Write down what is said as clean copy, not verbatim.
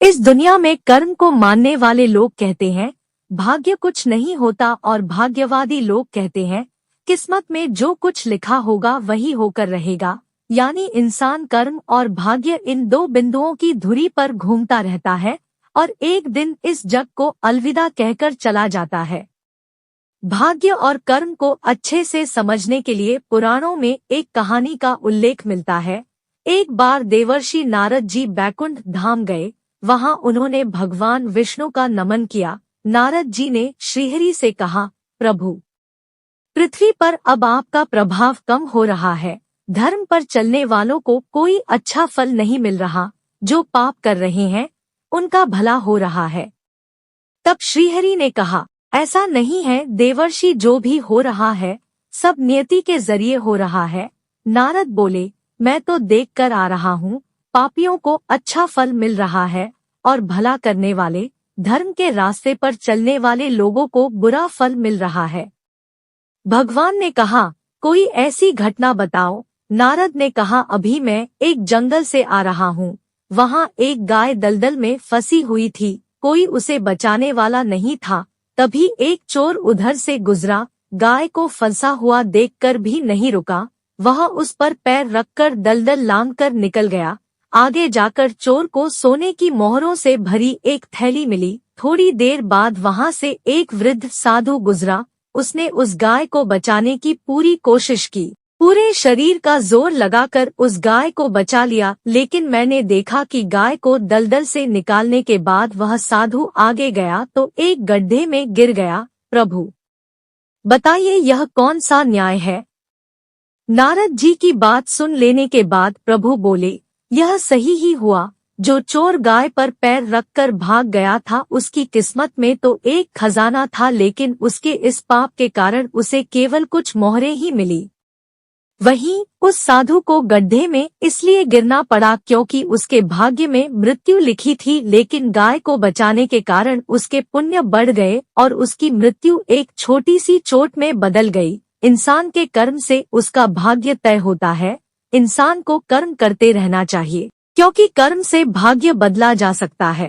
इस दुनिया में कर्म को मानने वाले लोग कहते हैं भाग्य कुछ नहीं होता और भाग्यवादी लोग कहते हैं किस्मत में जो कुछ लिखा होगा वही होकर रहेगा। यानी इंसान कर्म और भाग्य इन दो बिंदुओं की धुरी पर घूमता रहता है और एक दिन इस जग को अलविदा कहकर चला जाता है। भाग्य और कर्म को अच्छे से समझने के लिए पुराणों में एक कहानी का उल्लेख मिलता है। एक बार देवर्षि नारद जी बैकुंठ धाम गए। वहां उन्होंने भगवान विष्णु का नमन किया। नारद जी ने श्रीहरि से कहा, प्रभु, पृथ्वी पर अब आपका प्रभाव कम हो रहा है। धर्म पर चलने वालों को कोई अच्छा फल नहीं मिल रहा। जो पाप कर रहे हैं उनका भला हो रहा है। तब श्रीहरि ने कहा, ऐसा नहीं है देवर्षि, जो भी हो रहा है सब नियति के जरिए हो रहा है। नारद बोले, मैं तो देख कर आ रहा हूँ, पापियों को अच्छा फल मिल रहा है और भला करने वाले, धर्म के रास्ते पर चलने वाले लोगों को बुरा फल मिल रहा है। भगवान ने कहा, कोई ऐसी घटना बताओ। नारद ने कहा, अभी मैं एक जंगल से आ रहा हूँ। वहाँ एक गाय दलदल में फंसी हुई थी। कोई उसे बचाने वाला नहीं था। तभी एक चोर उधर से गुजरा। गाय को फंसा हुआ देखकर भी नहीं रुका। वह उस पर पैर रखकर दलदल लांघकर निकल गया। आगे जाकर चोर को सोने की मोहरों से भरी एक थैली मिली। थोड़ी देर बाद वहां से एक वृद्ध साधु गुजरा। उसने उस गाय को बचाने की पूरी कोशिश की। पूरे शरीर का जोर लगाकर उस गाय को बचा लिया, लेकिन मैंने देखा कि गाय को दलदल से निकालने के बाद वह साधु आगे गया तो एक गड्ढे में गिर गया। प्रभु, बताइए यह कौन सा न्याय है? नारद जी की बात सुन लेने के बाद प्रभु बोले, यह सही ही हुआ। जो चोर गाय पर पैर रखकर भाग गया था उसकी किस्मत में तो एक खजाना था, लेकिन उसके इस पाप के कारण उसे केवल कुछ मोहरें ही मिली। वहीं उस साधु को गड्ढे में इसलिए गिरना पड़ा क्योंकि उसके भाग्य में मृत्यु लिखी थी, लेकिन गाय को बचाने के कारण उसके पुण्य बढ़ गए और उसकी मृत्यु एक छोटी सी चोट में बदल गई। इंसान के कर्म से उसका भाग्य तय होता है। इंसान को कर्म करते रहना चाहिए, क्योंकि कर्म से भाग्य बदला जा सकता है।